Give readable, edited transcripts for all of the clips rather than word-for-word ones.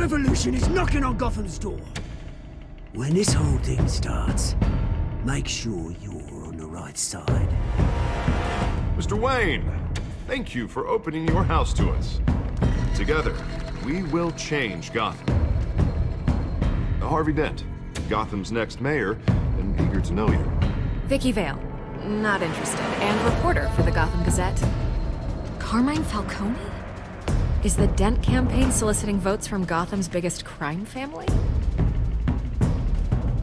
revolution is knocking on Gotham's door. When this whole thing starts, make sure you're on the right side. Mr. Wayne, thank you for opening your house to us. Together, we will change Gotham. Harvey Dent, Gotham's next mayor, and eager to know you. Vicky Vale, not interested, and reporter for the Gotham Gazette. Carmine Falcone? Is the Dent campaign soliciting votes from Gotham's biggest crime family?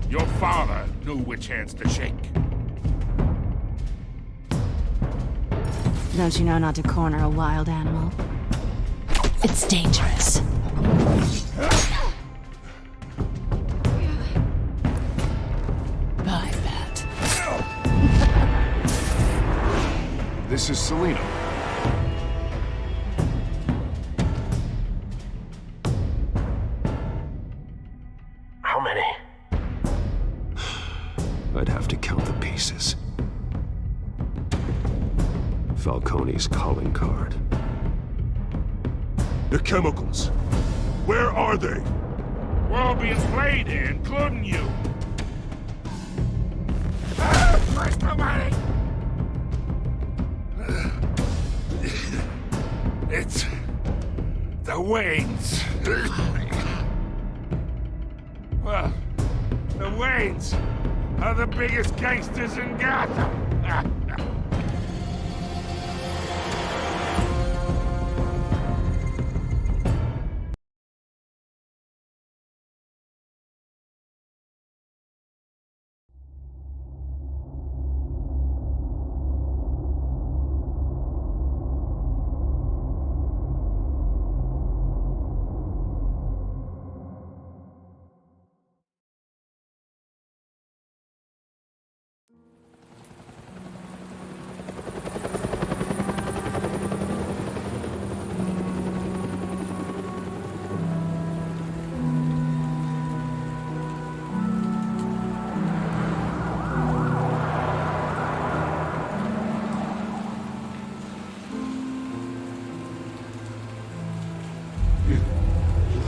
Your father knew which hands to shake. Don't you know not to corner a wild animal? It's dangerous. Bye, Bat. This is Selina. How many? I'd have to count the pieces. Falcone's calling card. The chemicals. Where are they? We're all being played here, including you. Where's the money? It's the Waynes. Well, the Waynes are the biggest gangsters in Gotham.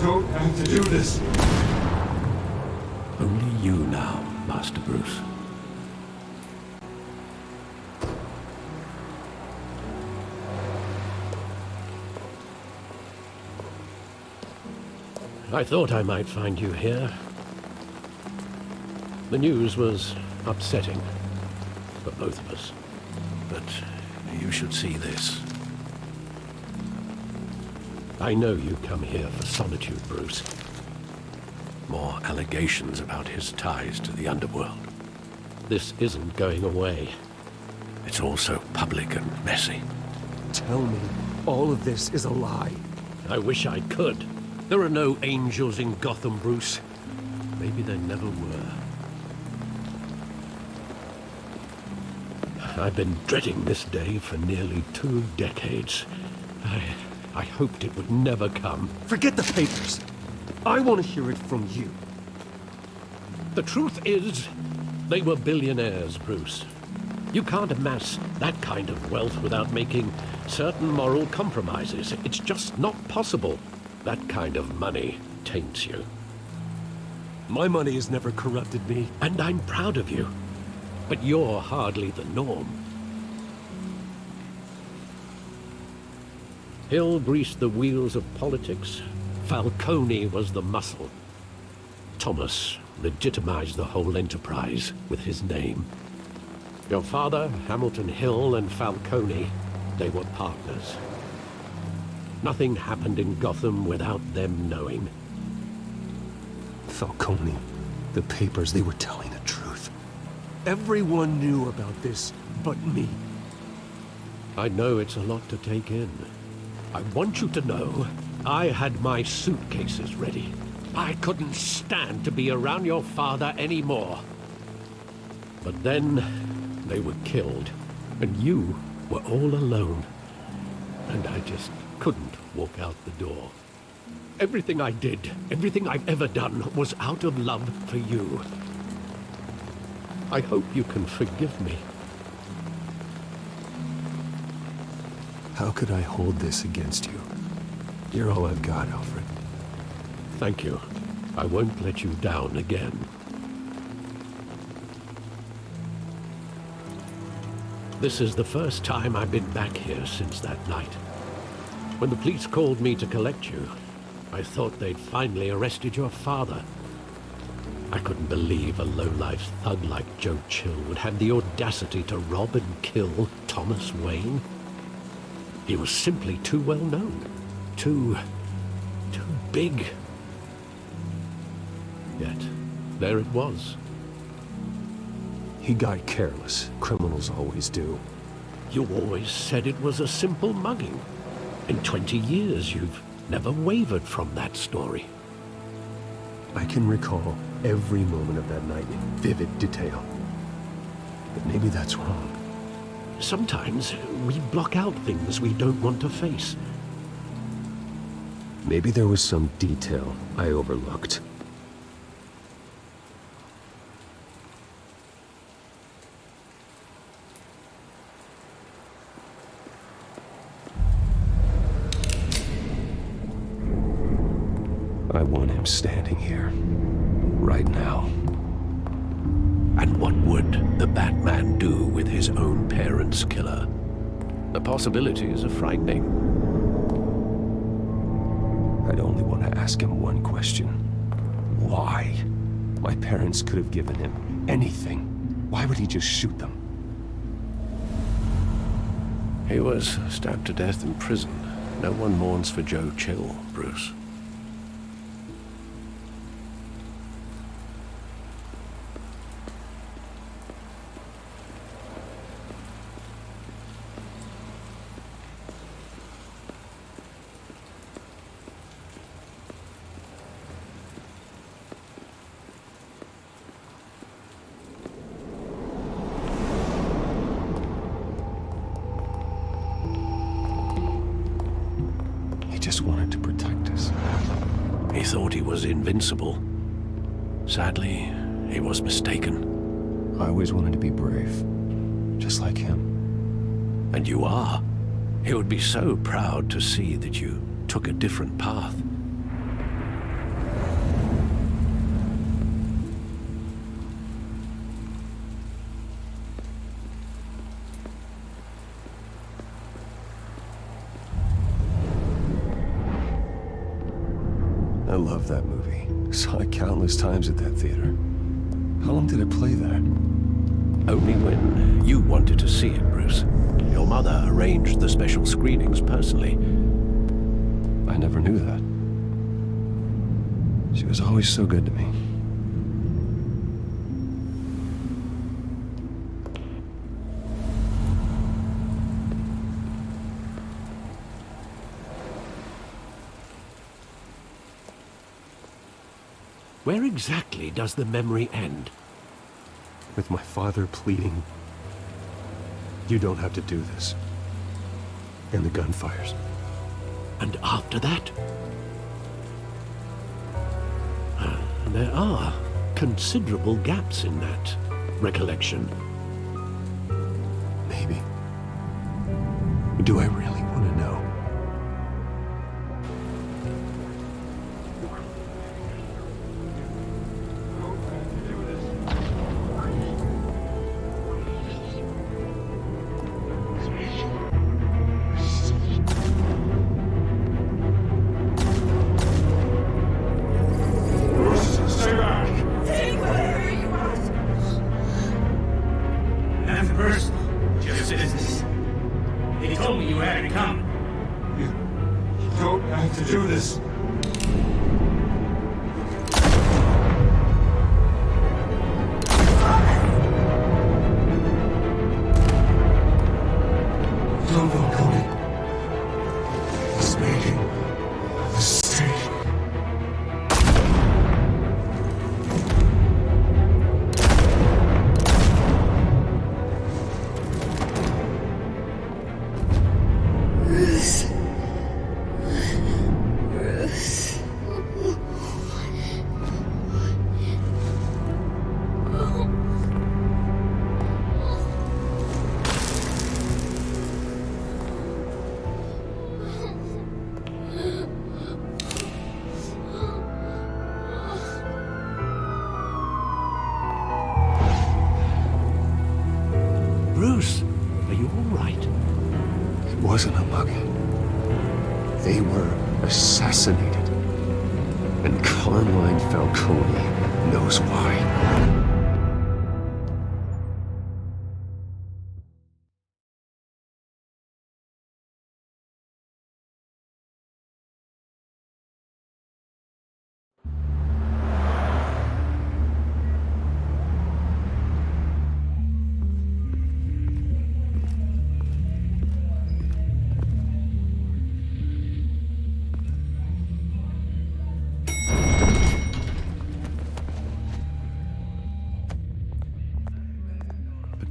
Don't have to do this. Only you now, Master Bruce. I thought I might find you here. The news was upsetting for both of us. But you should see this. I know you come here for solitude, Bruce. More allegations about his ties to the underworld. This isn't going away. It's all so public and messy. Tell me, all of this is a lie. I wish I could. There are no angels in Gotham, Bruce. Maybe there never were. I've been dreading this day for nearly 2 decades. I hoped it would never come. Forget the papers. I want to hear it from you. The truth is, they were billionaires, Bruce. You can't amass that kind of wealth without making certain moral compromises. It's just not possible. That kind of money taints you. My money has never corrupted me. And I'm proud of you. But you're hardly the norm. Hill greased the wheels of politics. Falcone was the muscle. Thomas legitimized the whole enterprise with his name. Your father, Hamilton Hill, and Falcone, they were partners. Nothing happened in Gotham without them knowing. Falcone, the papers, they were telling the truth. Everyone knew about this but me. I know it's a lot to take in. I want you to know, I had my suitcases ready. I couldn't stand to be around your father anymore. But then, they were killed, and you were all alone. And I just couldn't walk out the door. Everything I did, everything I've ever done, was out of love for you. I hope you can forgive me. How could I hold this against you? You're all I've got, Alfred. Thank you. I won't let you down again. This is the first time I've been back here since that night. When the police called me to collect you, I thought they'd finally arrested your father. I couldn't believe a low-life thug like Joe Chill would have the audacity to rob and kill Thomas Wayne. He was simply too well known. Too big. Yet, there it was. He got careless. Criminals always do. You always said it was a simple mugging. In 20 years, you've never wavered from that story. I can recall every moment of that night in vivid detail. But maybe that's wrong. Sometimes we block out things we don't want to face. Maybe there was some detail I overlooked. I want him standing here, right now. And what would the Batman do with his own parents' killer? The possibilities are frightening. I'd only want to ask him one question. Why? My parents could have given him anything. Why would he just shoot them? He was stabbed to death in prison. No one mourns for Joe Chill, Bruce. Just wanted to protect us. He thought he was invincible. Sadly, he was mistaken. I always wanted to be brave, just like him. And you are. He would be so proud to see that you took a different path. I love that movie. Saw it countless times at that theater. How long did it play there? Only when you wanted to see it, Bruce. Your mother arranged the special screenings personally. I never knew that. She was always so good to me. Where exactly does the memory end? With my father pleading, "You don't have to do this." And the gunfires. And after that? There are considerable gaps in that recollection. Maybe. Do I really want to know? Bruce, are you all right? It wasn't a mug. They were assassinated. And Carmine Falcone knows why.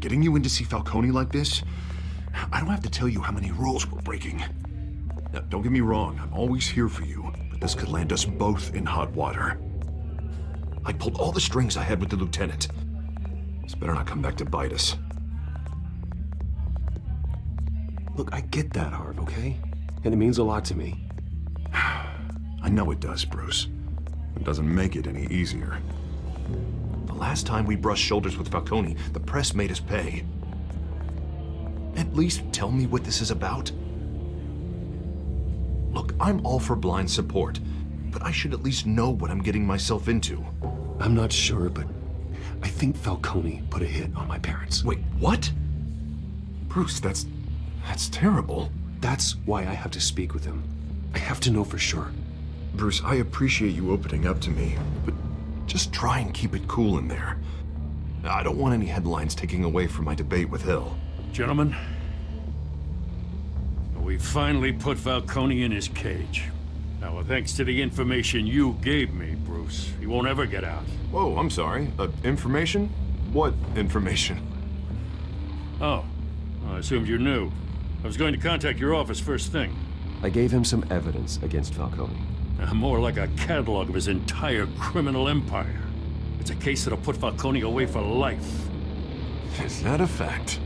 Getting you in to see Falcone like this? I don't have to tell you how many rules we're breaking. Now, don't get me wrong, I'm always here for you, but this could land us both in hot water. I pulled all the strings I had with the lieutenant. This better not come back to bite us. Look, I get that, Harv, okay? And it means a lot to me. I know it does, Bruce. It doesn't make it any easier. The last time we brushed shoulders with Falcone, the press made us pay. At least tell me what this is about. Look, I'm all for blind support, but I should at least know what I'm getting myself into. I'm not sure, but I think Falcone put a hit on my parents. Wait, what? Bruce, that's terrible. That's why I have to speak with him. I have to know for sure. Bruce, I appreciate you opening up to me, but just try and keep it cool in there. I don't want any headlines taking away from my debate with Hill. Gentlemen, we finally put Falcone in his cage. Now, thanks to the information you gave me, Bruce, he won't ever get out. Whoa, I'm sorry. Information? What information? Oh, I assumed you knew. I was going to contact your office first thing. I gave him some evidence against Falcone. More like a catalog of his entire criminal empire. It's a case that'll put Falcone away for life. Is that a fact?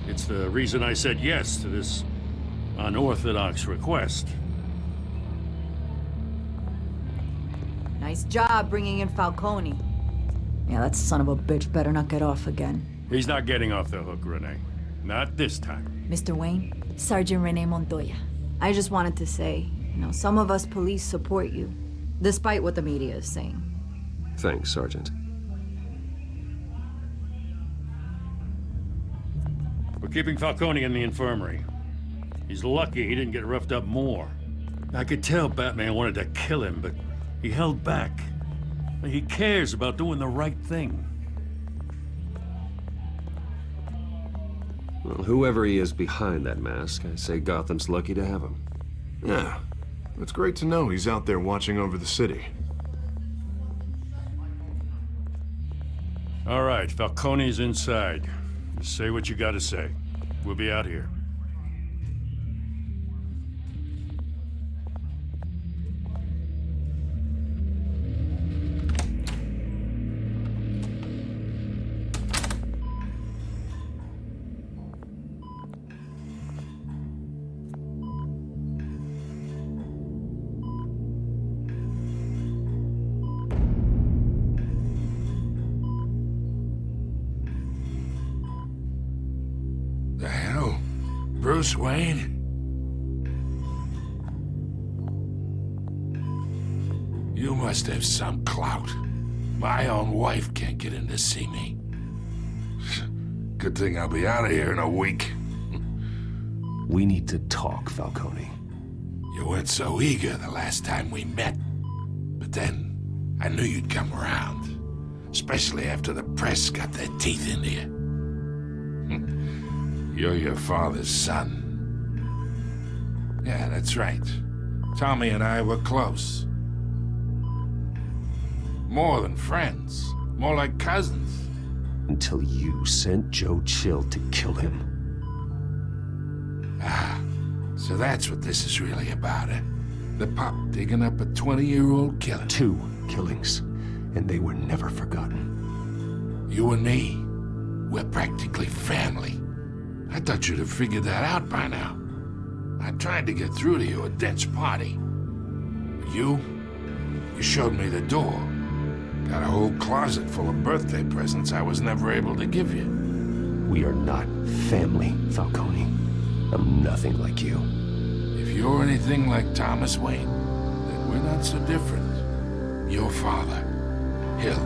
It's the reason I said yes to this unorthodox request. Nice job bringing in Falcone. Yeah, that son of a bitch better not get off again. He's not getting off the hook, Renee. Not this time. Mr. Wayne, Sergeant Renee Montoya. I just wanted to say, some of us police support you, despite what the media is saying. Thanks, Sergeant. We're keeping Falcone in the infirmary. He's lucky he didn't get roughed up more. I could tell Batman wanted to kill him, but he held back. He cares about doing the right thing. Well, whoever he is behind that mask, I say Gotham's lucky to have him. Yeah, it's great to know he's out there watching over the city. All right, Falcone's inside. Just say what you gotta say. We'll be out here. The hell? Bruce Wayne? You must have some clout. My own wife can't get in to see me. Good thing I'll be out of here in a week. We need to talk, Falcone. You weren't so eager the last time we met. But then, I knew you'd come around. Especially after the press got their teeth into you. You're your father's son. Yeah, that's right. Tommy and I were close. More than friends. More like cousins. Until you sent Joe Chill to kill him. Ah, so that's what this is really about, eh? The pup digging up a 20-year-old killer. 2 killings, and they were never forgotten. You and me, we're practically family. I thought you'd have figured that out by now. I tried to get through to you at Dent's party. But you showed me the door. Got a whole closet full of birthday presents I was never able to give you. We are not family, Falcone. I'm nothing like you. If you're anything like Thomas Wayne, then we're not so different. Your father, Hill,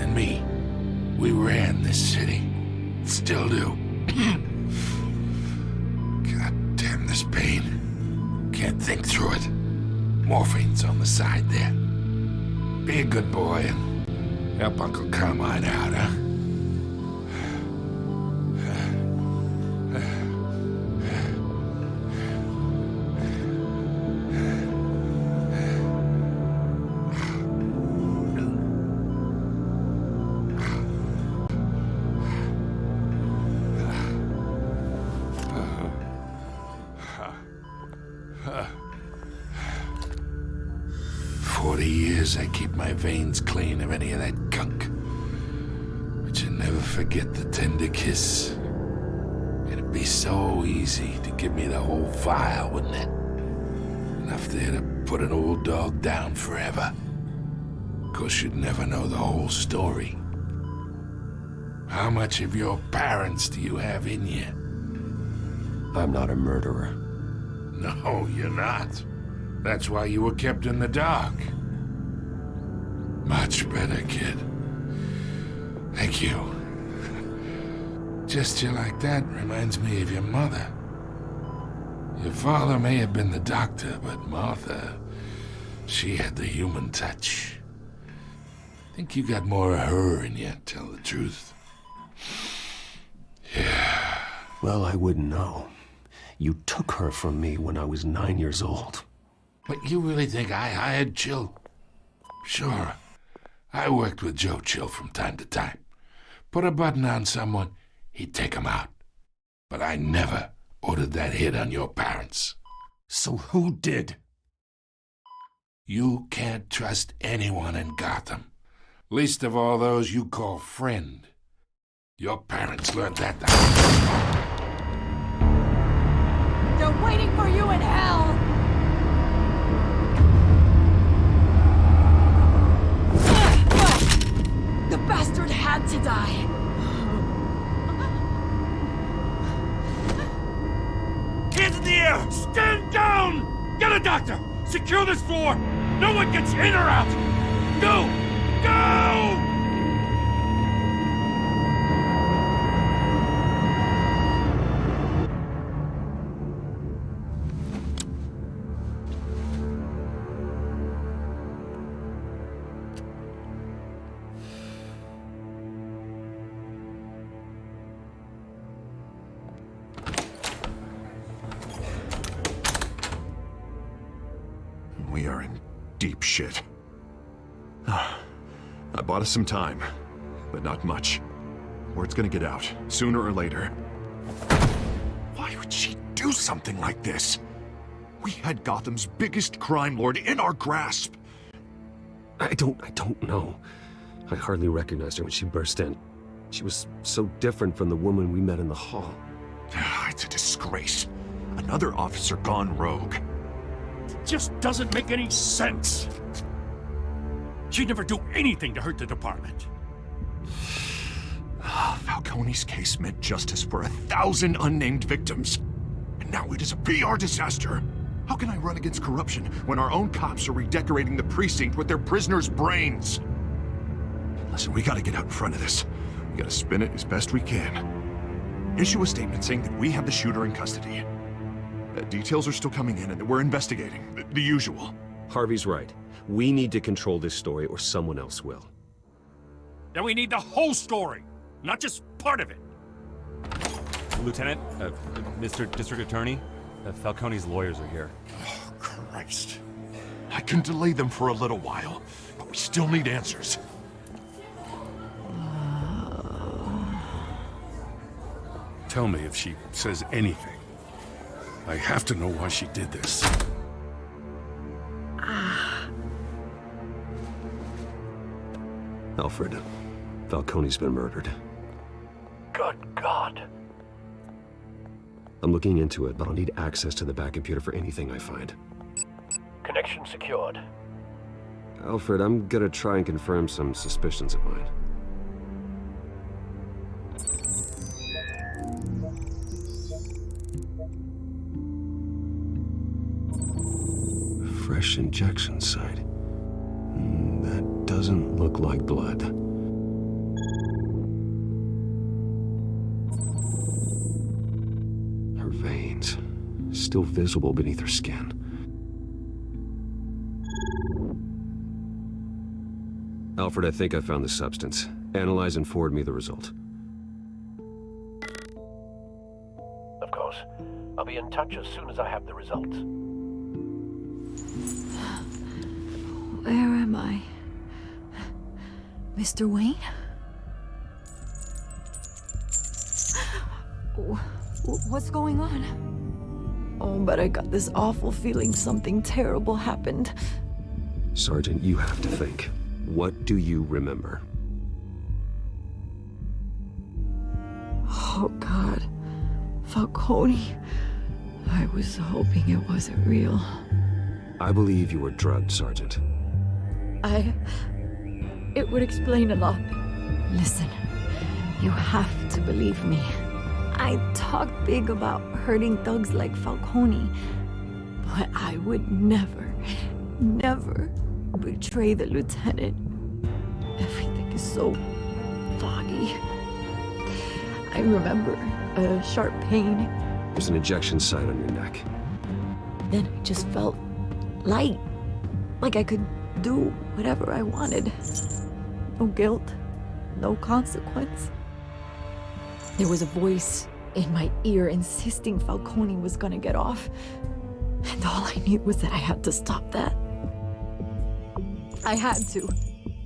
and me, we ran this city. Still do. God damn this pain. Can't think through it. Morphine's on the side there. Be a good boy and help Uncle Carmine out, huh? I keep my veins clean of any of that gunk. But you never forget the tender kiss. It'd be so easy to give me the whole vial, wouldn't it? Enough there to put an old dog down forever. Of course, you'd never know the whole story. How much of your parents do you have in you? I'm not a murderer. No, you're not. That's why you were kept in the dark. Much better, kid. Thank you. Gesture like that reminds me of your mother. Your father may have been the doctor, but Martha, she had the human touch. Think you got more of her in you, tell the truth. Yeah. Well, I wouldn't know. You took her from me when I was 9 years old. But you really think I hired Chill? Sure. I worked with Joe Chill from time to time. Put a button on someone, he'd take him out. But I never ordered that hit on your parents. So who did? You can't trust anyone in Gotham. Least of all those you call friend. Your parents learned that. They're waiting for you in hell! The bastard had to die! Hands in the air! Stand down! Get a doctor! Secure this floor! No one gets in or out! Go! Go! We are in deep shit. I bought us some time, but not much. Word's gonna get out, sooner or later. Why would she do something like this? We had Gotham's biggest crime lord in our grasp. I don't know. I hardly recognized her when she burst in. She was so different from the woman we met in the hall. It's a disgrace. Another officer gone rogue. Just doesn't make any sense. She'd never do anything to hurt the department. Falcone's case meant justice for 1,000 unnamed victims. And now it is a PR disaster. How can I run against corruption when our own cops are redecorating the precinct with their prisoners' brains? Listen, we gotta get out in front of this. We gotta spin it as best we can. Issue a statement saying that we have the shooter in custody. Details are still coming in and that we're investigating. The usual. Harvey's right. We need to control this story or someone else will. Then we need the whole story, not just part of it. Lieutenant, Mr. District Attorney, Falcone's lawyers are here. Oh, Christ. I can delay them for a little while, but we still need answers. Tell me if she says anything. I have to know why she did this. Alfred, Falcone's been murdered. Good God. I'm looking into it, but I'll need access to the back computer for anything I find. Connection secured. Alfred, I'm gonna try and confirm some suspicions of mine. fresh injection site. That doesn't look like blood. Her veins, still visible beneath her skin. Alfred, I think I found the substance. Analyze and forward me the result. Of course. I'll be in touch as soon as I have the results. Where am I? Mr. Wayne? What's going on? Oh, but I got this awful feeling something terrible happened. Sergeant, you have to think. What do you remember? Oh, God. Falcone. I was hoping it wasn't real. I believe you were drugged, Sergeant. It would explain a lot. Listen, you have to believe me. I talk big about hurting thugs like Falcone, but I would never betray the lieutenant. Everything is so foggy. I remember a sharp pain. There's an injection site on your neck. Then I just felt light, like I could do whatever I wanted. No guilt, no consequence. There was a voice in my ear insisting Falcone was gonna get off. And all I knew was that I had to stop that. I had to,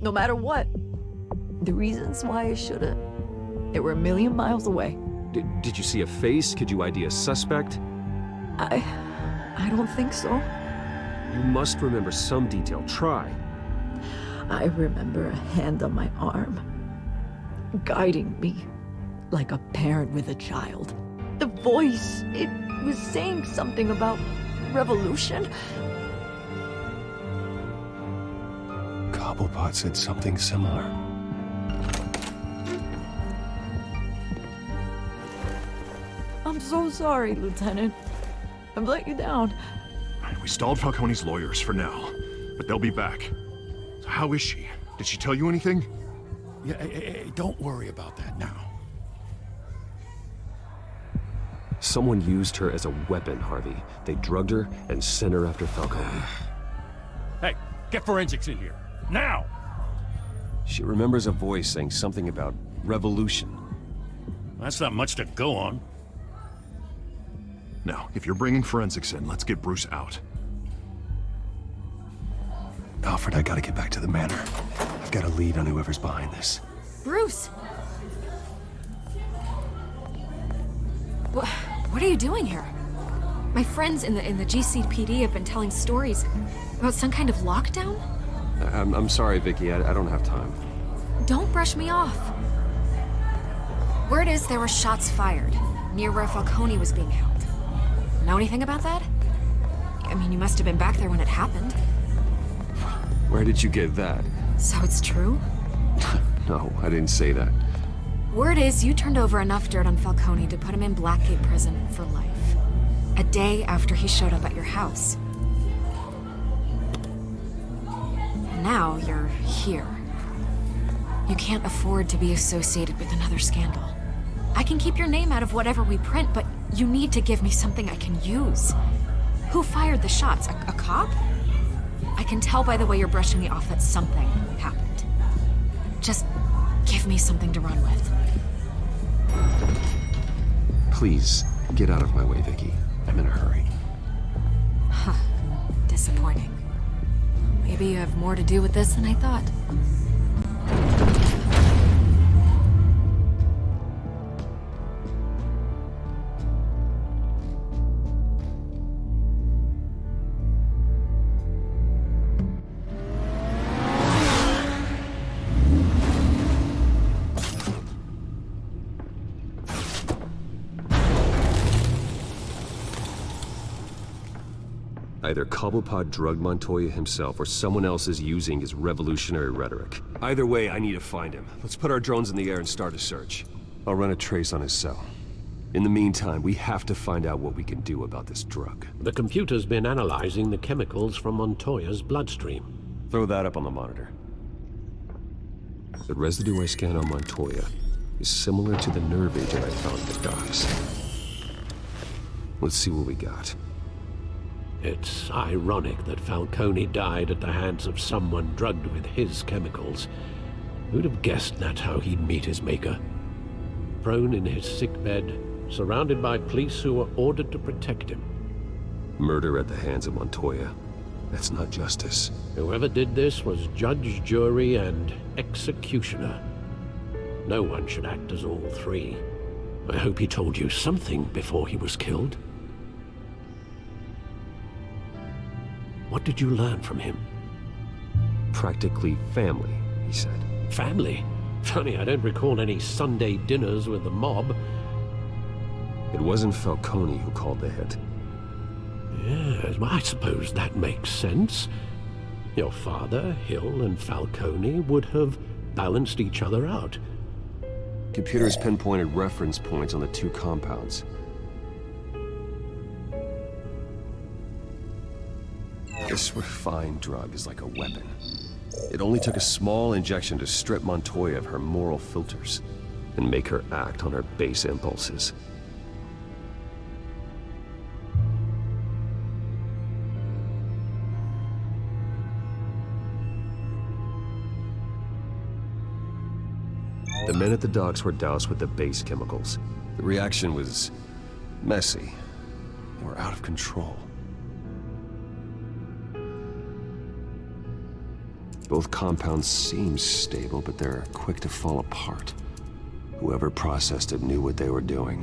no matter what. The reasons why I shouldn't, they were a million miles away. Did you see a face? Could you ID a suspect? I don't think so. You must remember some detail. Try. I remember a hand on my arm, guiding me like a parent with a child. The voice, it was saying something about revolution. Cobblepot said something similar. I'm so sorry, Lieutenant. I've let you down. We stalled Falcone's lawyers for now, but they'll be back. So how is she? Did she tell you anything? Yeah, hey, don't worry about that now. Someone used her as a weapon, Harvey. They drugged her and sent her after Falcone. Hey, get forensics in here. Now! She remembers a voice saying something about revolution. That's not much to go on. Now, if you're bringing forensics in, let's get Bruce out. Alfred, I gotta get back to the manor. I've got a lead on whoever's behind this. Bruce! What are you doing here? My friends in the GCPD have been telling stories about some kind of lockdown? I'm sorry, Vicky. I don't have time. Don't brush me off. Word is there were shots fired near where Falcone was being held. Know anything about that? I mean, you must have been back there when it happened. Where did you get that? So it's true? No, I didn't say that. Word is you turned over enough dirt on Falcone to put him in Blackgate Prison for life. A day after he showed up at your house. And now you're here. You can't afford to be associated with another scandal. I can keep your name out of whatever we print, but you need to give me something I can use. Who fired the shots? A cop? I can tell by the way you're brushing me off that something happened. Just give me something to run with. Please, get out of my way, Vicky. I'm in a hurry. Huh. Disappointing. Maybe you have more to do with this than I thought. Either Cobblepot drugged Montoya himself, or someone else is using his revolutionary rhetoric. Either way, I need to find him. Let's put our drones in the air and start a search. I'll run a trace on his cell. In the meantime, we have to find out what we can do about this drug. The computer's been analyzing the chemicals from Montoya's bloodstream. Throw that up on the monitor. The residue I scan on Montoya is similar to the nerve agent I found in the docks. Let's see what we got. It's ironic that Falcone died at the hands of someone drugged with his chemicals. Who'd have guessed that's how he'd meet his maker? Prone in his sickbed, surrounded by police who were ordered to protect him. Murder at the hands of Montoya. That's not justice. Whoever did this was judge, jury, and executioner. No one should act as all three. I hope he told you something before he was killed. What did you learn from him? Practically family, he said. Family? Funny, I don't recall any Sunday dinners with the mob. It wasn't Falcone who called the hit. Yes, well, I suppose that makes sense. Your father, Hill, and Falcone would have balanced each other out. Computers pinpointed reference points on the two compounds. This refined drug is like a weapon. It only took a small injection to strip Montoya of her moral filters and make her act on her base impulses. The men at the docks were doused with the base chemicals. The reaction was messy. They were out of control. Both compounds seem stable, but they're quick to fall apart. Whoever processed it knew what they were doing.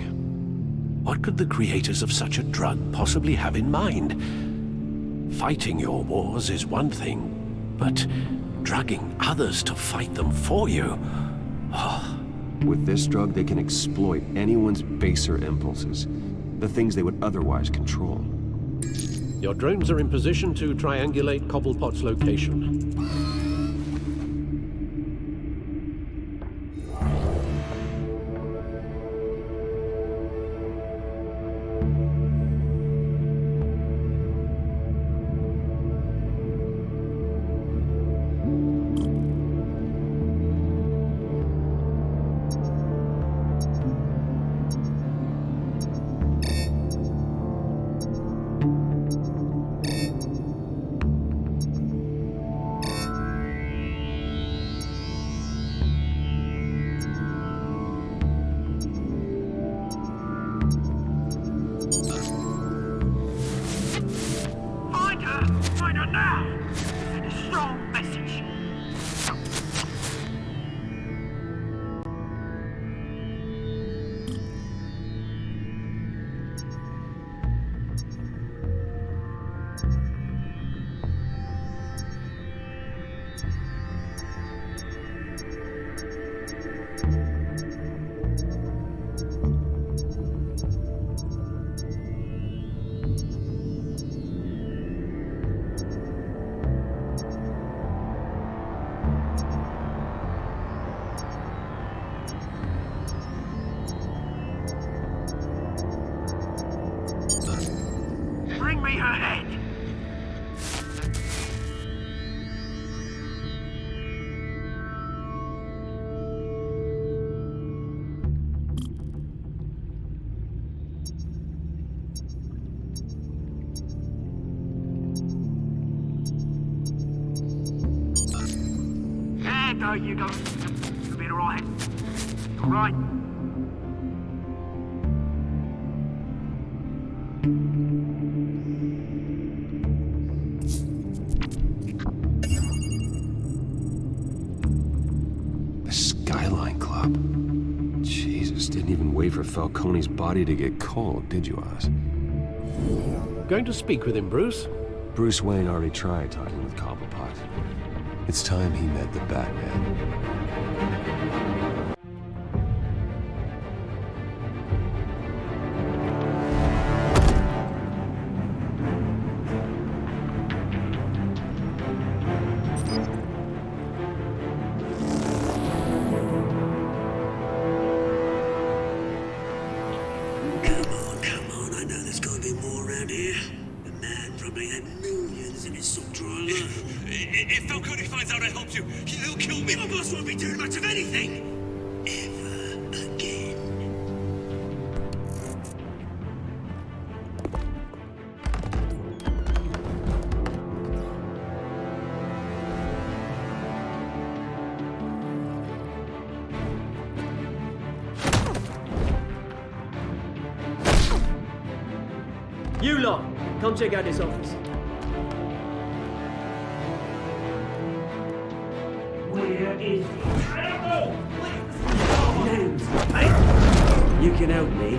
What could the creators of such a drug possibly have in mind? Fighting your wars is one thing, but drugging others to fight them for you? Oh. With this drug, they can exploit anyone's baser impulses, the things they would otherwise control. Your drones are in position to triangulate Cobblepot's location. There you go. You'll be alright. Alright. The Skyline Club. Jesus, didn't even wait for Falcone's body to get cold, did you, Oz? Going to speak with him, Bruce? Bruce Wayne already tried talking with Cobblepot. It's time he met the Batman. bet millions in his subdriver. If Falcone finds out I helped you, he'll kill me. Your boss won't be doing much of anything. Ever again. You lot, come check out this office. Where is he? Names, hey? You can help me.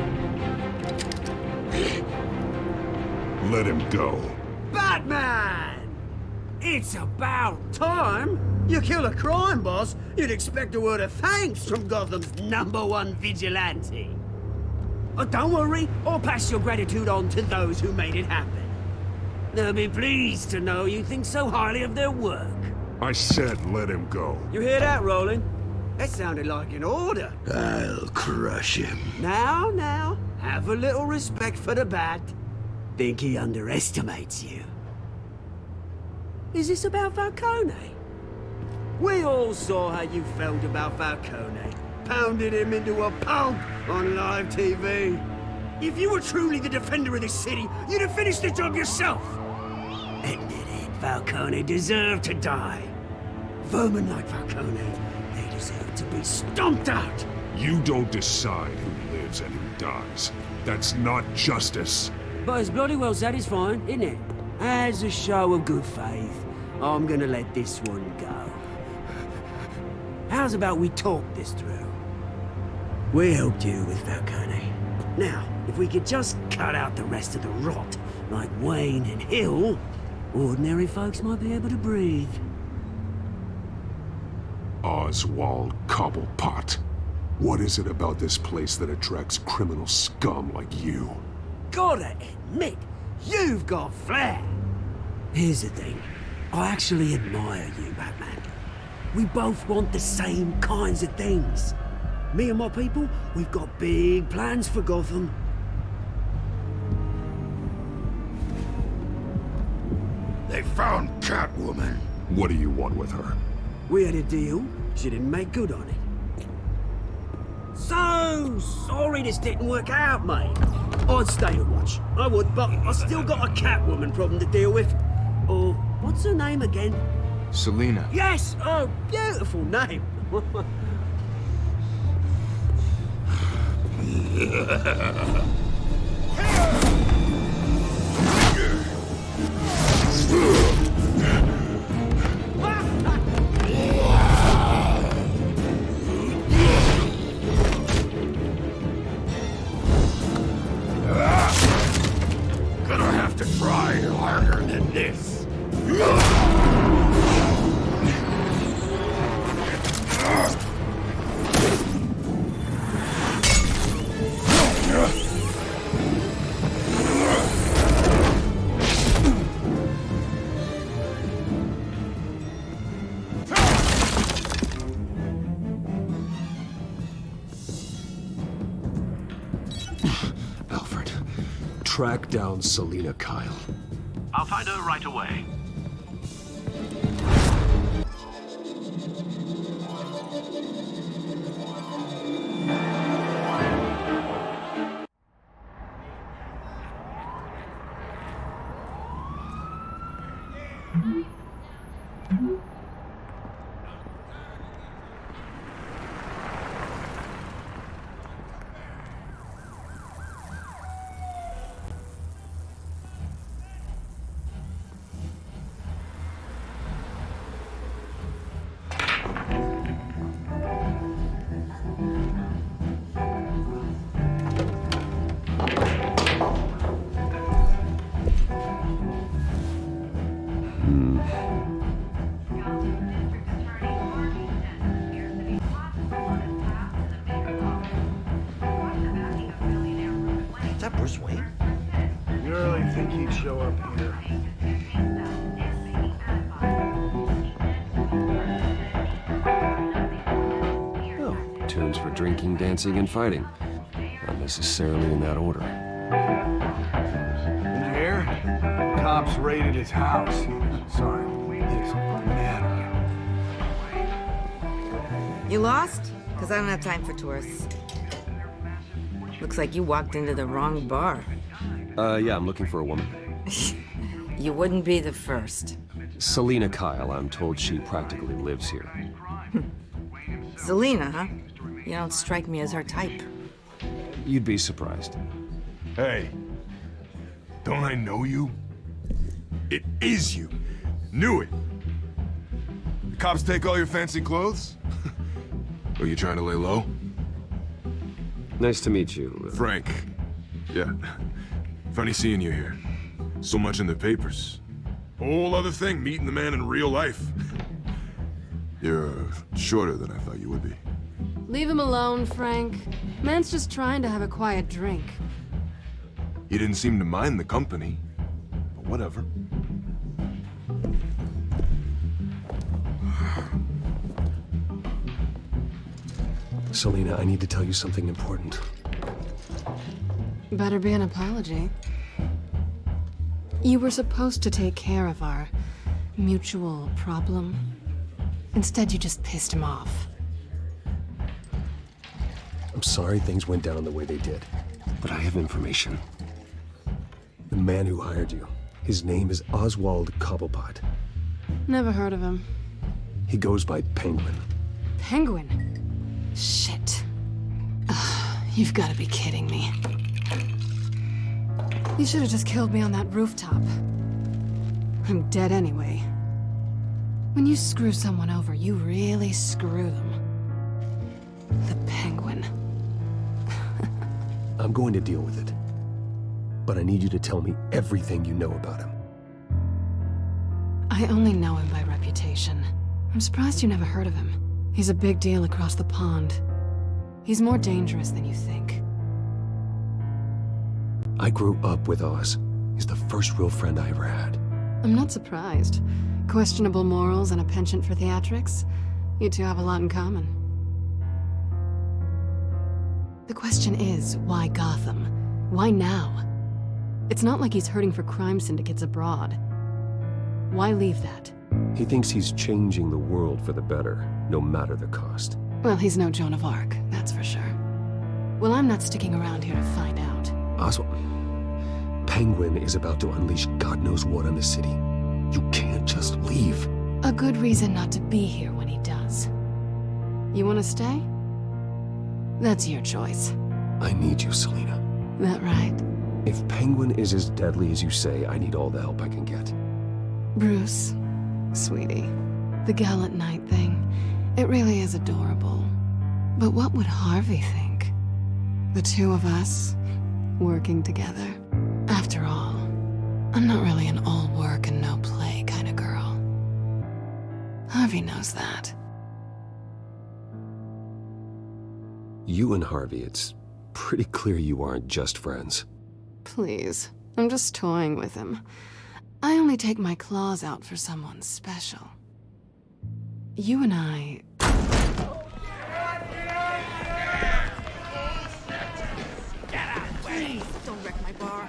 Let him go. Batman! It's about time. You kill a crime boss, you'd expect a word of thanks from Gotham's #1 vigilante. Oh, don't worry, I'll pass your gratitude on to those who made it happen. They'll be pleased to know you think so highly of their work. I said let him go. You hear that, Roland? That sounded like an order. I'll crush him. Now, have a little respect for the Bat. Think he underestimates you. Is this about Falcone? We all saw how you felt about Falcone. Pounded him into a pulp on live TV. If you were truly the defender of this city, you'd have finished the job yourself. Admit it, Falcone deserved to die. Vermin like Falcone, they deserve to be stomped out. You don't decide who lives and who dies. That's not justice. But it's bloody well satisfying, isn't it? As a show of good faith, I'm gonna let this one go. How's about we talk this through? We helped you with Falcone. Now, if we could just cut out the rest of the rot, like Wayne and Hill, ordinary folks might be able to breathe. Oswald Cobblepot. What is it about this place that attracts criminal scum like you? Gotta admit, you've got flair. Here's the thing. I actually admire you, Batman. We both want the same kinds of things. Me and my people, we've got big plans for Gotham. They found Catwoman. What do you want with her? We had a deal. She didn't make good on it. So sorry this didn't work out, mate. I'd stay to watch. I would, but I still got a Catwoman problem to deal with. Or, what's her name again? Selina. Yes! Oh, beautiful name. Gonna have to try harder than this. Alfred, track down Selina Kyle. I'll find her right away. Is that Bruce Wayne? You really think he'd show up here? Oh, tunes for drinking, dancing, and fighting. Not necessarily in that order. Did you hear? Cops raided his house. Sorry, his manor. You lost? Because I don't have time for tourists. Looks like you walked into the wrong bar. Yeah, I'm looking for a woman. You wouldn't be the first. Selena Kyle, I'm told she practically lives here. Selena, huh? You don't strike me as her type. You'd be surprised. Hey, don't I know you? It is you. Knew it. The cops take all your fancy clothes? Are you trying to lay low? Nice to meet you. Frank. Yeah. Funny seeing you here. So much in the papers. Whole other thing, meeting the man in real life. You're shorter than I thought you would be. Leave him alone, Frank. Man's just trying to have a quiet drink. You didn't seem to mind the company. But whatever. Selena, I need to tell you something important. Better be an apology. You were supposed to take care of our mutual problem. Instead, you just pissed him off. I'm sorry things went down the way they did, but I have information. The man who hired you, his name is Oswald Cobblepot. Never heard of him. He goes by Penguin. Penguin? Shit. Ugh, you've got to be kidding me. You should have just killed me on that rooftop. I'm dead anyway. When you screw someone over, you really screw them. The Penguin. I'm going to deal with it. But I need you to tell me everything you know about him. I only know him by reputation. I'm surprised you never heard of him. He's a big deal across the pond. He's more dangerous than you think. I grew up with Oz. He's the first real friend I ever had. I'm not surprised. Questionable morals and a penchant for theatrics. You two have a lot in common. The question is, why Gotham? Why now? It's not like he's hurting for crime syndicates abroad. Why leave that? He thinks he's changing the world for the better, no matter the cost. Well, he's no Joan of Arc, that's for sure. Well, I'm not sticking around here to find out. Oswald, Penguin is about to unleash God knows what on the city. You can't just leave. A good reason not to be here when he does. You want to stay? That's your choice. I need you, Selena. That right? If Penguin is as deadly as you say, I need all the help I can get. Bruce, sweetie, the gallant knight thing, it really is adorable. But what would Harvey think? The two of us, working together. After all, I'm not really an all work and no play kind of girl. Harvey knows that. You and Harvey, it's pretty clear you aren't just friends. Please, I'm just toying with him. I only take my claws out for someone special. You and I... Please, don't wreck my bar.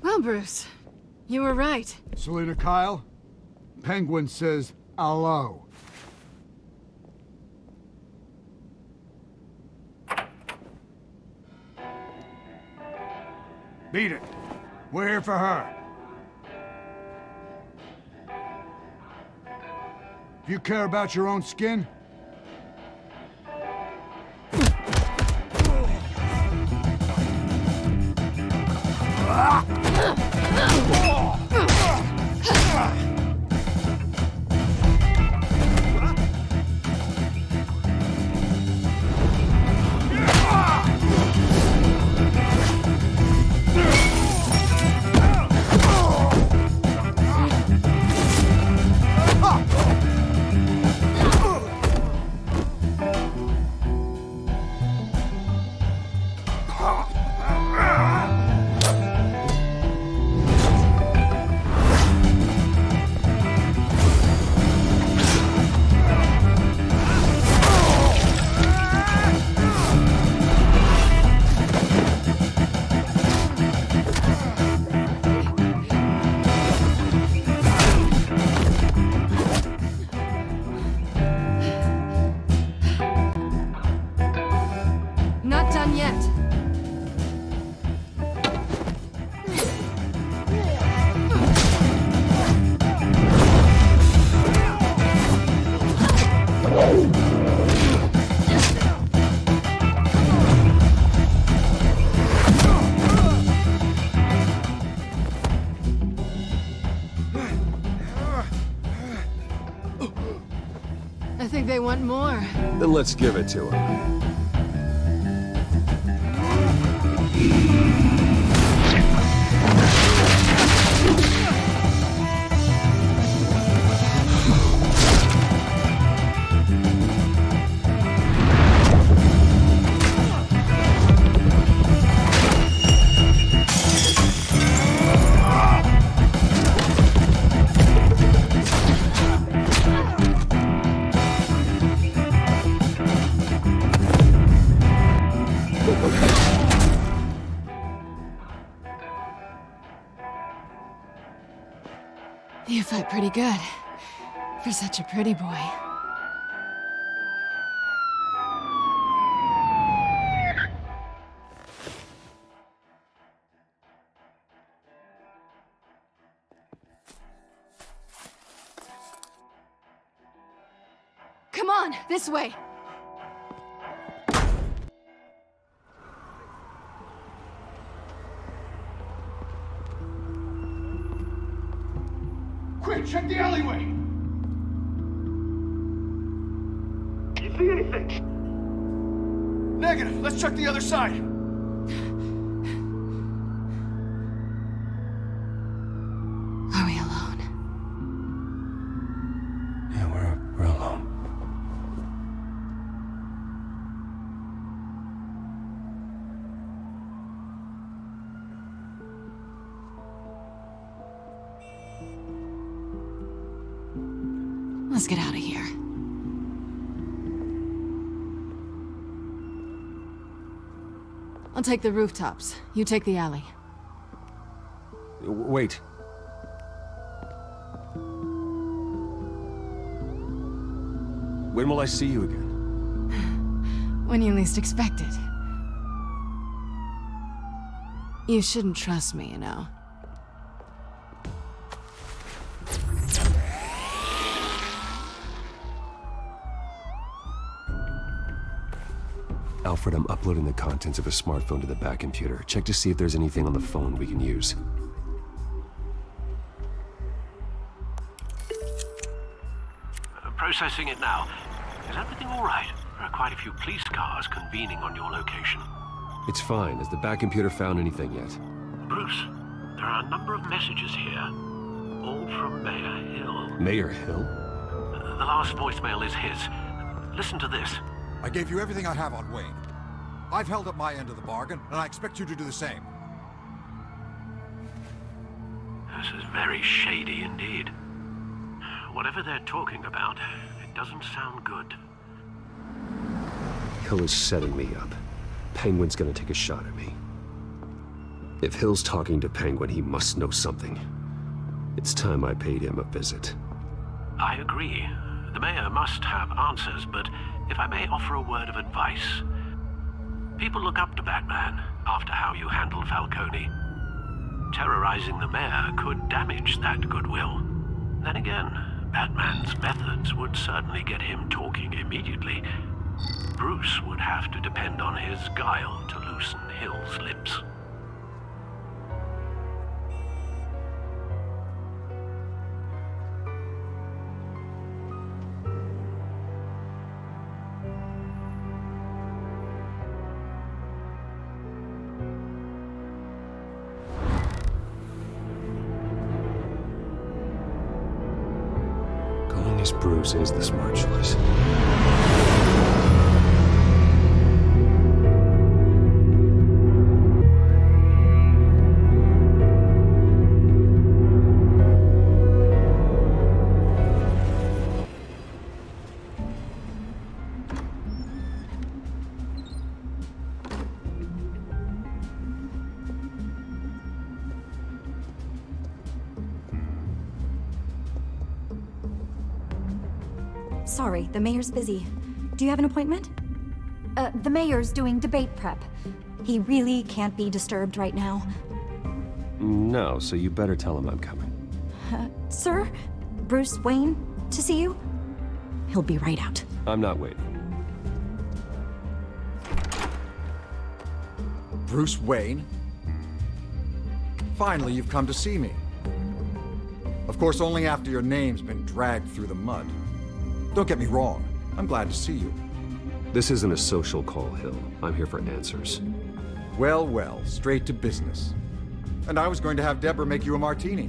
Well, Bruce, you were right. Selena Kyle, Penguin says hello. Beat it. We're here for her. If you care about your own skin, I think they want more. Then let's give it to him. You fight pretty good. For such a pretty boy. Come on, this way. Quick, check the alleyway! You see anything? Negative. Let's check the other side. Are we alone? Yeah, we're alone. Let's get out of here. I'll take the rooftops. You take the alley. Wait. When will I see you again? When you least expect it. You shouldn't trust me, you know. Alfred, I'm uploading the contents of a smartphone to the back computer. Check to see if there's anything on the phone we can use. Processing it now. Is everything all right? There are quite a few police cars convening on your location. It's fine. Has the back computer found anything yet? Bruce, there are a number of messages here. All from Mayor Hill. Mayor Hill? The last voicemail is his. Listen to this. I gave you everything I have on Wayne. I've held up my end of the bargain, and I expect you to do the same. This is very shady indeed. Whatever they're talking about, it doesn't sound good. Hill is setting me up. Penguin's gonna take a shot at me. If Hill's talking to Penguin, he must know something. It's time I paid him a visit. I agree. The mayor must have answers, but if I may offer a word of advice. People look up to Batman after how you handled Falcone. Terrorizing the mayor could damage that goodwill. Then again, Batman's methods would certainly get him talking immediately. Bruce would have to depend on his guile to loosen Hill's lips. Going as Bruce is the smart choice. Sorry, the mayor's busy. Do you have an appointment? The mayor's doing debate prep. He really can't be disturbed right now. No, so you better tell him I'm coming. Sir? Bruce Wayne to see you? He'll be right out. I'm not waiting. Bruce Wayne? Finally, you've come to see me. Of course, only after your name's been dragged through the mud. Don't get me wrong, I'm glad to see you. This isn't a social call, Hill. I'm here for answers. Well, well, straight to business. And I was going to have Deborah make you a martini.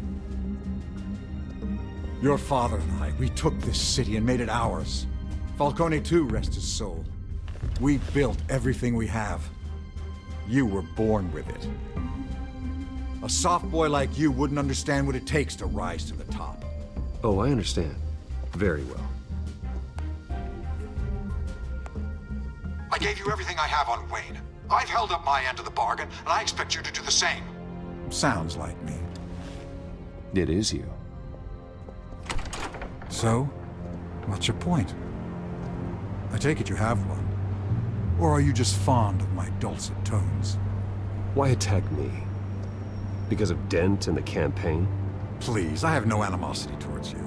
Your father and I, we took this city and made it ours. Falcone too, rest his soul. We built everything we have. You were born with it. A soft boy like you wouldn't understand what it takes to rise to the top. Oh, I understand. Very well. I gave you everything I have on Wayne. I've held up my end of the bargain, and I expect you to do the same. Sounds like me. It is you. So, what's your point? I take it you have one. Or are you just fond of my dulcet tones? Why attack me? Because of Dent and the campaign? Please, I have no animosity towards you.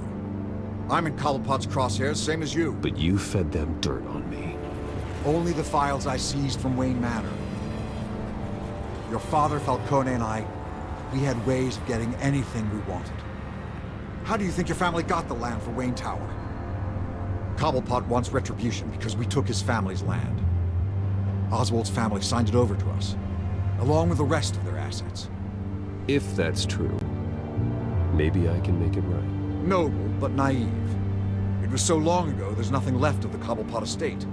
I'm in Cobblepot's crosshairs, same as you. But you fed them dirt on me. Only the files I seized from Wayne Manor. Your father, Falcone, and I, we had ways of getting anything we wanted. How do you think your family got the land for Wayne Tower? Cobblepot wants retribution because we took his family's land. Oswald's family signed it over to us, along with the rest of their assets. If that's true, maybe I can make it right. Noble, but naive. It was so long ago, there's nothing left of the Cobblepot estate.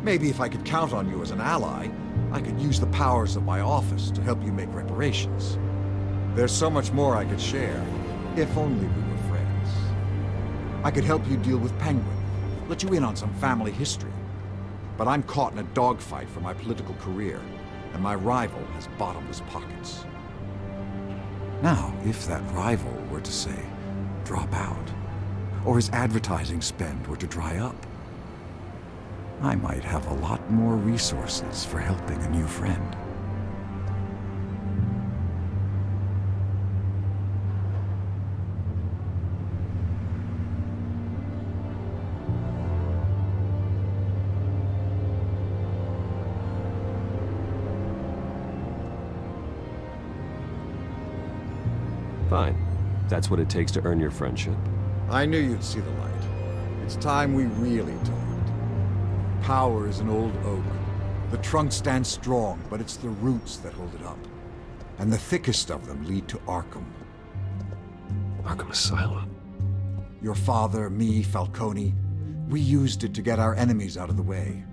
Maybe if I could count on you as an ally, I could use the powers of my office to help you make reparations. There's so much more I could share, if only we were friends. I could help you deal with Penguin, let you in on some family history. But I'm caught in a dogfight for my political career, and my rival has bottomless pockets. Now, if that rival were to say, drop out, or his advertising spend were to dry up, I might have a lot more resources for helping a new friend. Fine. That's what it takes to earn your friendship. I knew you'd see the light. It's time we really talked. Power is an old oak. The trunk stands strong, but it's the roots that hold it up. And the thickest of them lead to Arkham. Arkham Asylum? Your father, me, Falcone, we used it to get our enemies out of the way.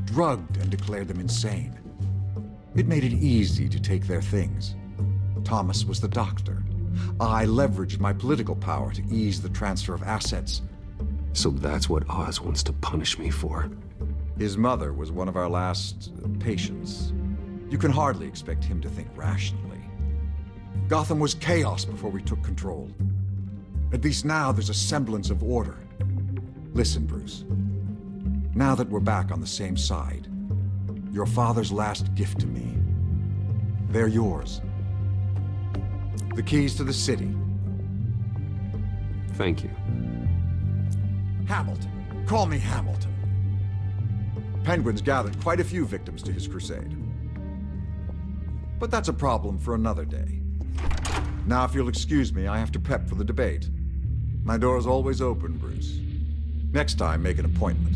Drugged and declared them insane. It made it easy to take their things. Thomas was the doctor. I leveraged my political power to ease the transfer of assets. So that's what Oz wants to punish me for. His mother was one of our last patients. You can hardly expect him to think rationally. Gotham was chaos before we took control. At least now there's a semblance of order. Listen, Bruce. Now that we're back on the same side, your father's last gift to me, they're yours. The keys to the city. Thank you. Hamilton. Call me Hamilton. Penguin's gathered quite a few victims to his crusade. But that's a problem for another day. Now, if you'll excuse me, I have to prep for the debate. My door is always open, Bruce. Next time, make an appointment.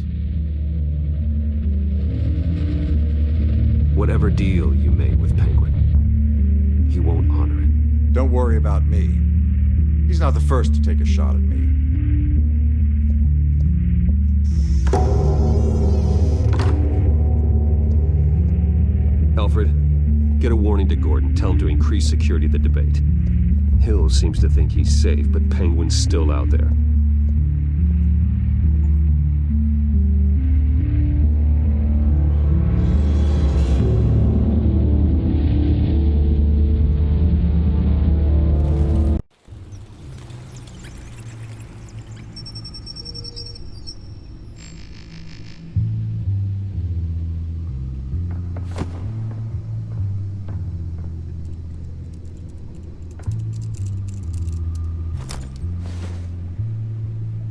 Whatever deal you made with Penguin, he won't honor it. Don't worry about me. He's not the first to take a shot at me. Alfred, get a warning to Gordon. Tell him to increase security at the debate. Hill seems to think he's safe, but Penguin's still out there.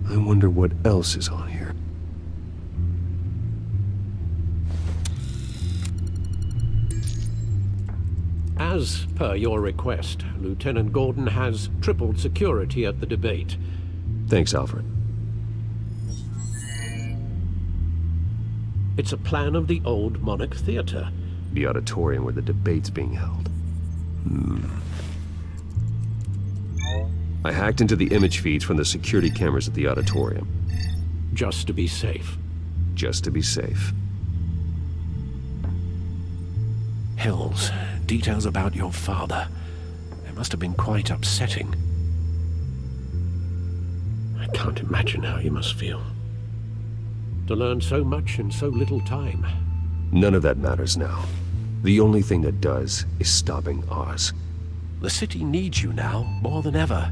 I wonder what else is on here. As per your request, Lieutenant Gordon has tripled security at the debate. Thanks, Alfred. It's a plan of the old Monarch Theater. The auditorium where the debate's being held. I hacked into the image feeds from the security cameras at the auditorium. Just to be safe. Just to be safe. Hills, details about your father. They must have been quite upsetting. I can't imagine how you must feel. To learn so much in so little time. None of that matters now. The only thing that does is stopping Oz. The city needs you now, more than ever.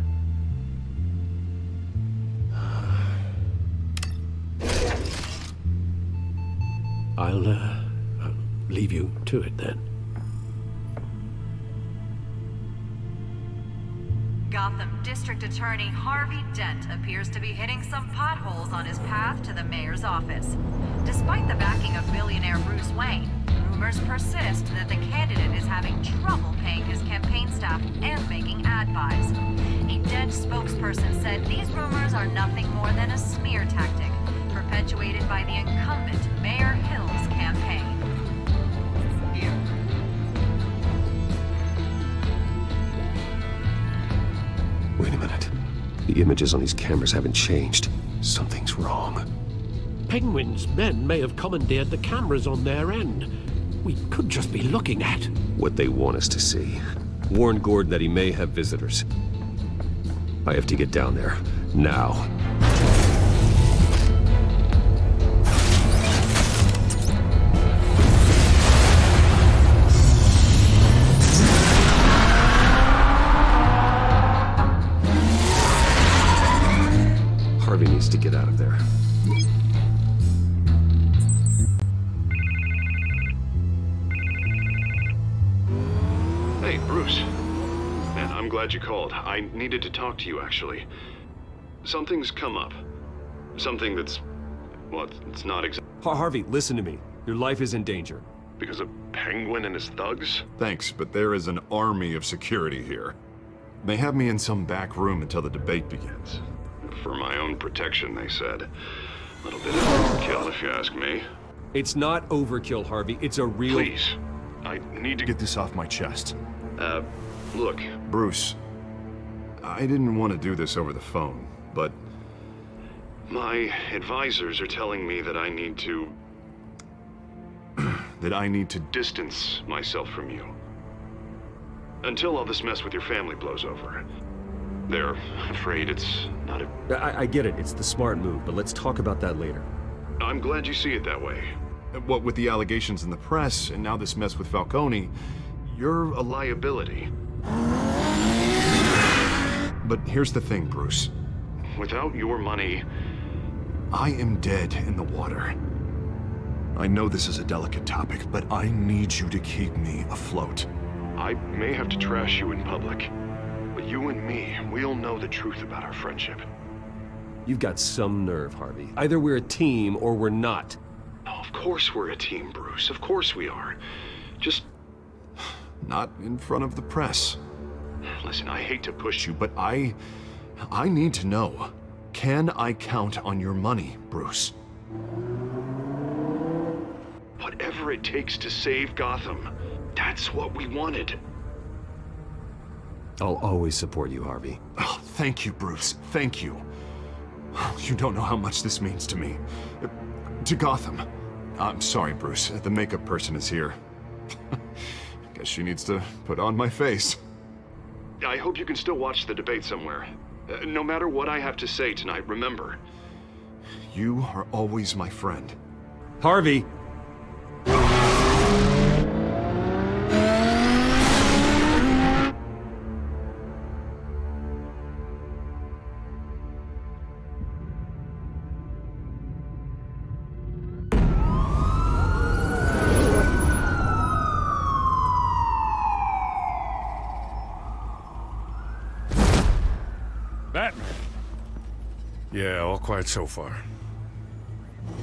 I'll leave you to it then. Gotham District Attorney Harvey Dent appears to be hitting some potholes on his path to the mayor's office. Despite the backing of billionaire Bruce Wayne, rumors persist that the candidate is having trouble paying his campaign staff and making ad buys. A Dent spokesperson said these rumors are nothing more than a smear tactic, perpetuated by the incumbent Mayor Hill's campaign. Wait a minute. The images on these cameras haven't changed. Something's wrong. Penguin's men may have commandeered the cameras on their end. We could just be looking at what they want us to see. Warn Gordon that he may have visitors. I have to get down there. Now. Harvey needs to get out of there. Hey, Bruce. Man, I'm glad you called. I needed to talk to you, actually. Something's come up. Something that's... well, it's not exactly... Harvey, listen to me. Your life is in danger. Because of Penguin and his thugs? Thanks, but there is an army of security here. They have me in some back room until the debate begins. For my own protection, they said. A little bit of overkill, if you ask me. It's not overkill, Harvey. It's a real... Please. I need to get this off my chest. Look. Bruce, I didn't want to do this over the phone, but... my advisors are telling me that I need to... that I need to distance myself from you. Until all this mess with your family blows over. They're afraid it's not a... I get it. It's the smart move, but let's talk about that later. I'm glad you see it that way. What with the allegations in the press, and now this mess with Falcone, you're a liability. But here's the thing, Bruce. Without your money... I am dead in the water. I know this is a delicate topic, but I need you to keep me afloat. I may have to trash you in public. But you and me, we'll know the truth about our friendship. You've got some nerve, Harvey. Either we're a team or we're not. No, of course we're a team, Bruce. Of course we are. Just... not in front of the press. Listen, I hate to push you, but I need to know. Can I count on your money, Bruce? Whatever it takes to save Gotham. That's what we wanted. I'll always support you, Harvey. Oh, thank you, Bruce. Thank you. You don't know how much this means to me. To Gotham. I'm sorry, Bruce. The makeup person is here. Guess she needs to put on my face. I hope you can still watch the debate somewhere. No matter what I have to say tonight, remember. You are always my friend. Harvey! Batman. Yeah, all quiet so far.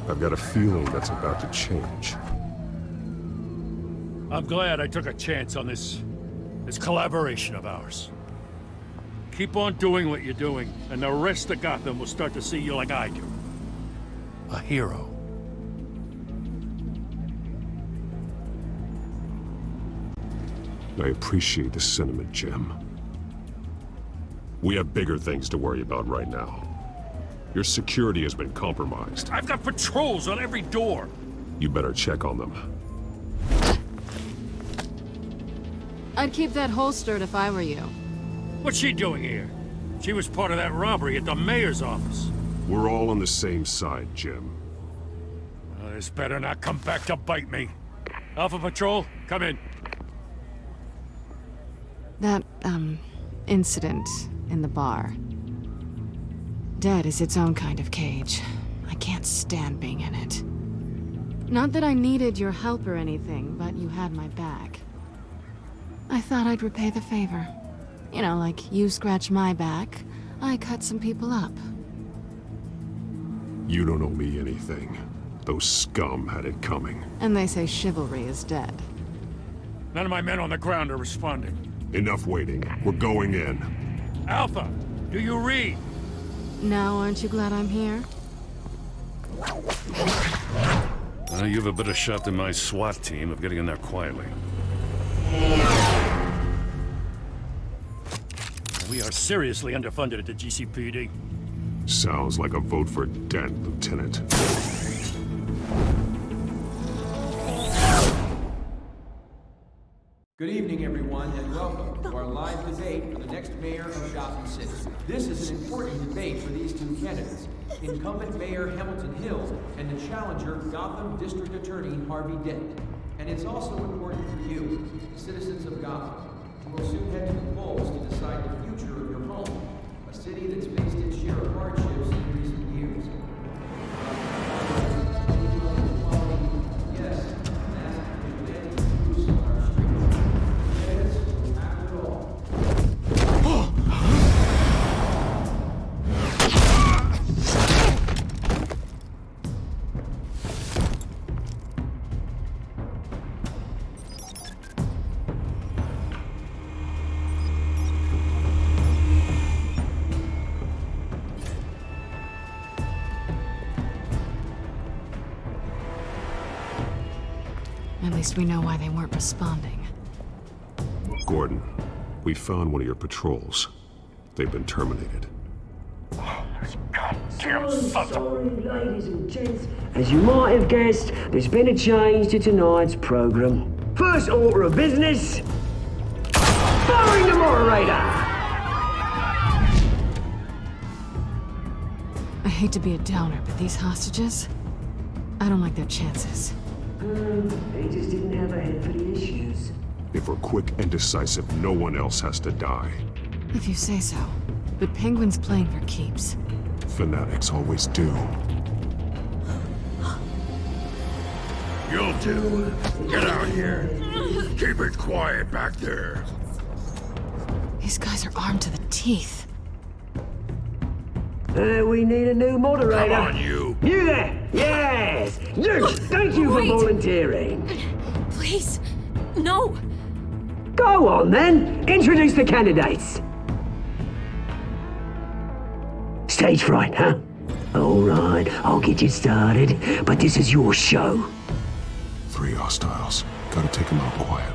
I've got a feeling that's about to change. I'm glad I took a chance on this This collaboration of ours. Keep on doing what you're doing, and the rest of Gotham will start to see you like I do. A hero. I appreciate the sentiment, Jim. We have bigger things to worry about right now. Your security has been compromised. I've got patrols on every door. You better check on them. I'd keep that holstered if I were you. What's she doing here? She was part of that robbery at the mayor's office. We're all on the same side, Jim. Well, this better not come back to bite me. Alpha Patrol, come in. That, incident in the bar. Dead is its own kind of cage. I can't stand being in it. Not that I needed your help or anything, but you had my back. I thought I'd repay the favor. You know, like you scratch my back, I cut some people up. You don't owe me anything. Those scum had it coming. And they say chivalry is dead. None of my men on the ground are responding. Enough waiting. We're going in. Alpha, do you read? Now, aren't you glad I'm here? You have a better shot than my SWAT team of getting in there quietly. We are seriously underfunded at the GCPD. Sounds like a vote for Dent, Lieutenant. Good evening, everyone, and welcome to our live debate for the next mayor of Gotham City. This is an important debate for these two candidates, incumbent Mayor Hamilton Hill and the challenger Gotham District Attorney Harvey Dent. And it's also important for you, citizens of Gotham, who will soon head to the polls to decide the future of your home, a city that's faced its share of hardships in recent years. Yes, At least we know why they weren't responding. Gordon, we found one of your patrols. They've been terminated. Sorry, ladies and gents. As you might have guessed, there's been a change to tonight's program. First order of business, firing the moderator! I hate to be a downer, but these hostages, I don't like their chances. They just didn't have a head for the issues. If we're quick and decisive, no one else has to die. If you say so. But Penguin's playing for keeps. Fanatics always do. You'll do. Get out here. Keep it quiet back there. These guys are armed to the teeth. We need a new moderator. Come on, you. You there! Yes! You! Thank you for volunteering. Please, no! Go on then! Introduce the candidates. Stage fright, huh? All right, I'll get you started, but this is your show. 3 hostiles. Gotta take them out quietly.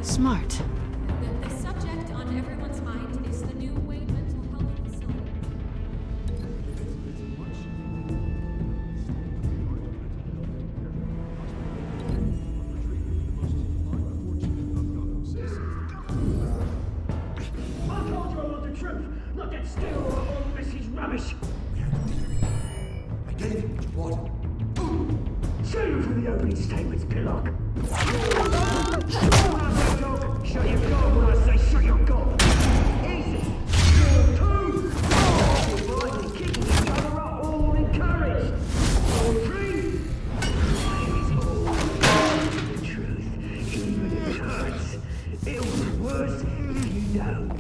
Smart. The subject on everyone's mind is the new Wayne mental health facility. rubbish! I gave you what you wanted. Save you for the opening statements, Pillock. Shut your gob when I say shut your gob. Easy. You're two. You're blindly kicking each other are all encouraged. You're three. It's all the truth, even if it hurts. It'll be worse if you don't.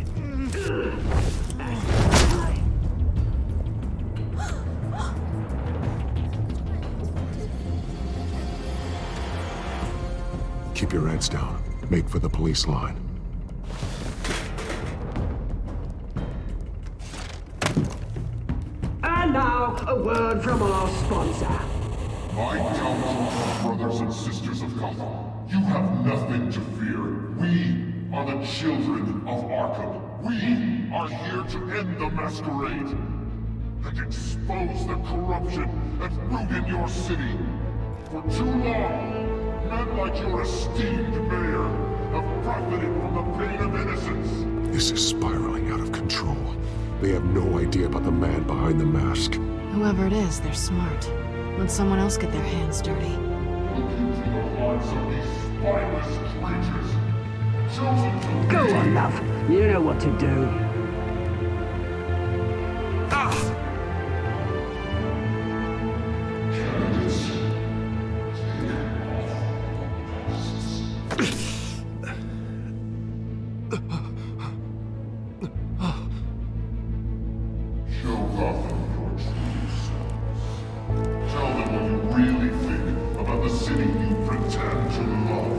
Keep your heads down. Make for the police line. And now, a word from our sponsor. My Telltale brothers and sisters of Gotham, you have nothing to fear. We are the children of Arkham. We are here to end the masquerade and expose the corruption and ruin your city. For too long, men like your esteemed mayor have profited from the pain of innocence. This is spiraling out of control. They have no idea about the man behind the mask. Whoever it is, they're smart. Let someone else get their hands dirty. Look into the hearts of these spineless creatures. Chosen to Go on, love. You know what to do. Show Gotham your true selves. Tell them what you really think about the city you pretend to love.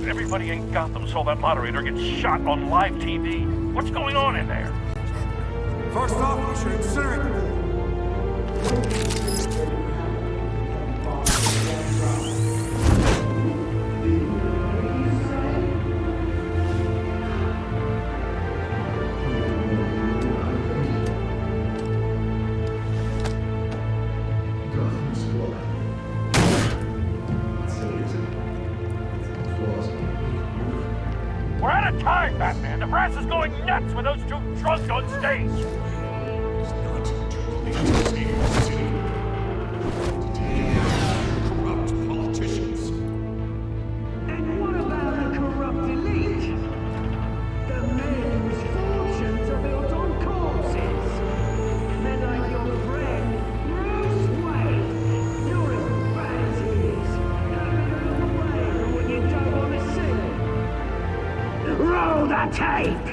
Everybody in Gotham saw that moderator get shot on live TV. What's going on in there? First off, we should incinerate the building. We're out of time, Batman. The brass is going nuts with those two drunks on stage. Corrupt politicians. And what about the corrupt elite? The men whose fortunes are built on corpses. Men like your friend, Bruce Wayne. You're as bad as he is. Having a little away from what you don't want to see. Roll the tape!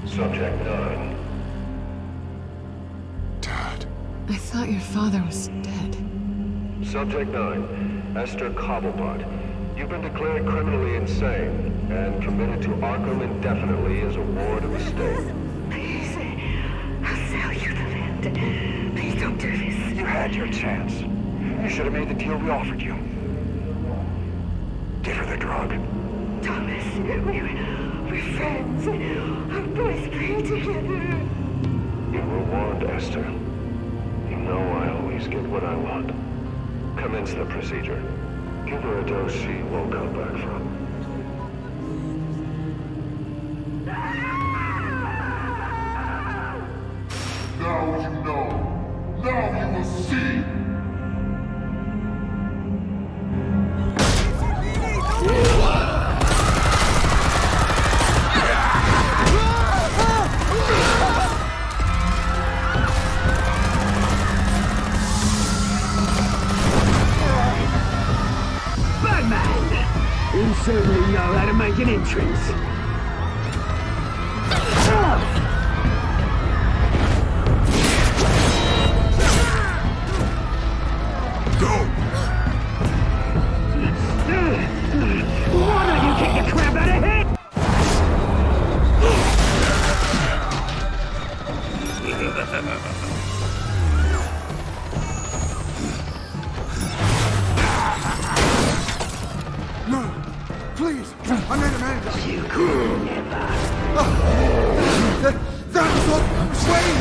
Subject 9. I thought your father was dead. Subject 9, Esther Cobblepot. You've been declared criminally insane and committed to Arkham indefinitely as a ward of the state. Please, I'll sell you the land. Please don't do this. You had your chance. You should have made the deal we offered you. Give her the drug. Thomas, we're friends. Our boys play together. You were warned, Esther. You know I always get what I want. Commence the procedure. Give her a dose she won't come back from. Now you know. Now you will see. Batman! You certainly know how to make an entrance. Why don't you kick the crap out of him? No, please, I made a man. You could never. That was what Wayne.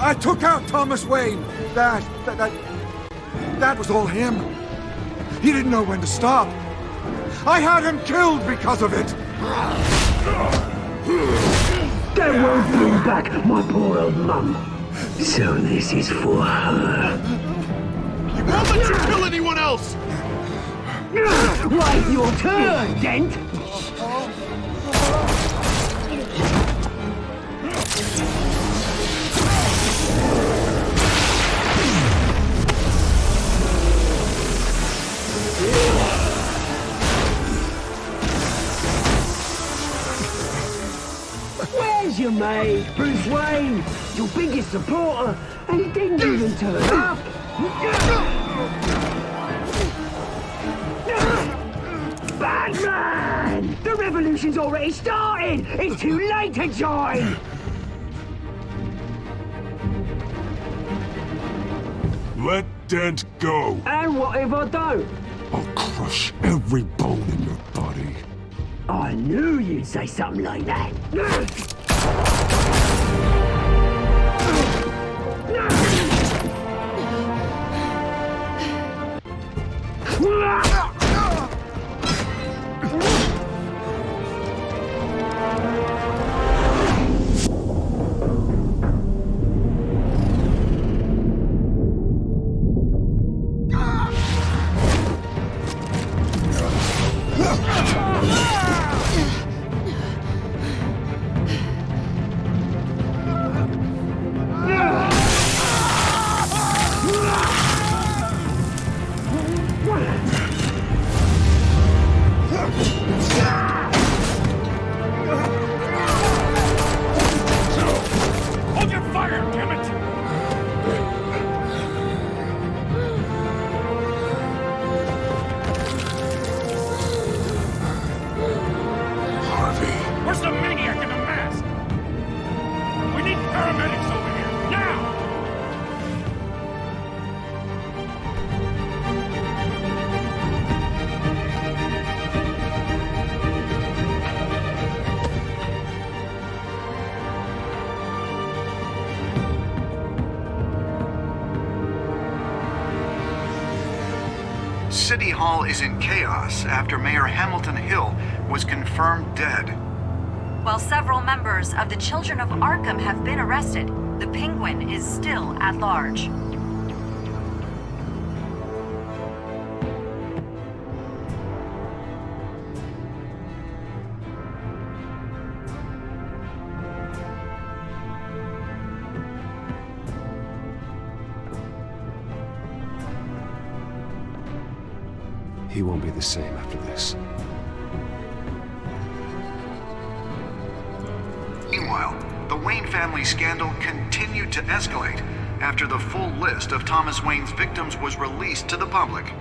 I took out Thomas Wayne. That was all him. He didn't know when to stop. I had him killed because of it. That won't bring back my poor old mum. So this is for her. He won't let you kill anyone else! Right, your turn, Dent! Where's your mate, Bruce Wayne? Your biggest supporter, and he didn't even turn up! Batman! The revolution's already started! It's too late to join! Let Dent go. And what if I don't? I'll crush every bone in your body. I knew you'd say something like that. Hold your fire, damn it! Where's the maniac in the mask? We need paramedics over here, now! City Hall is in chaos after Mayor Hamilton Hill was confirmed dead. While several members of the Children of Arkham have been arrested, the Penguin is still at large. He won't be the same after this. Meanwhile, the Wayne family scandal continued to escalate after the full list of Thomas Wayne's victims was released to the public.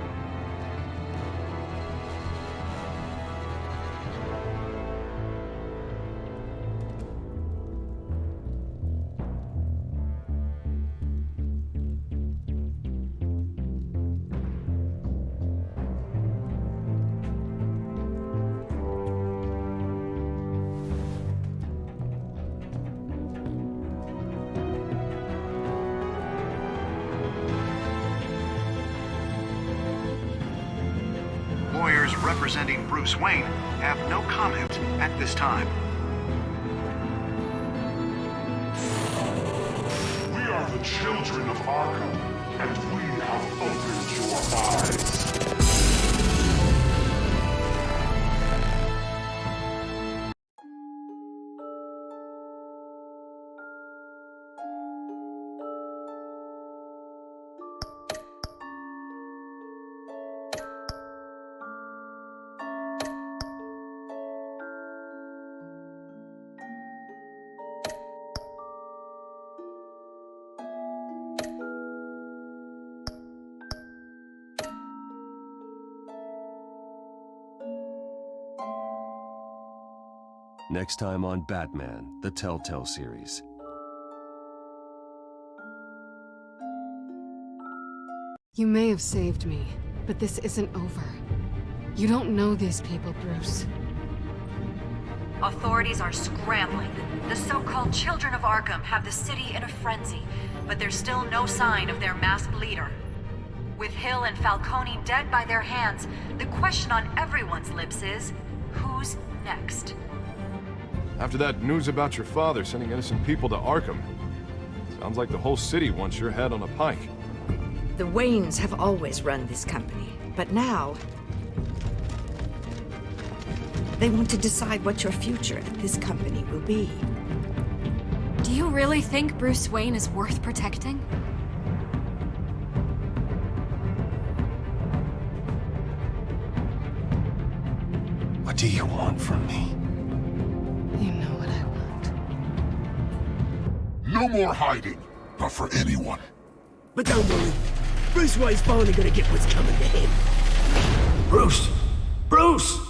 Lawyers representing Bruce Wayne have no comment at this time. We are the children of Arkham, and we have opened your eyes. Next time on Batman, the Telltale Series. You may have saved me, but this isn't over. You don't know these people, Bruce. Authorities are scrambling. The so-called Children of Arkham have the city in a frenzy, but there's still no sign of their masked leader. With Hill and Falcone dead by their hands, the question on everyone's lips is, who's next? After that news about your father sending innocent people to Arkham, sounds like the whole city wants your head on a pike. The Waynes have always run this company, but now they want to decide what your future at this company will be. Do you really think Bruce Wayne is worth protecting? What do you want from me? You know what I want. No more hiding, not for anyone. But don't worry, Bruce Wayne's finally gonna get what's coming to him. Bruce! Bruce!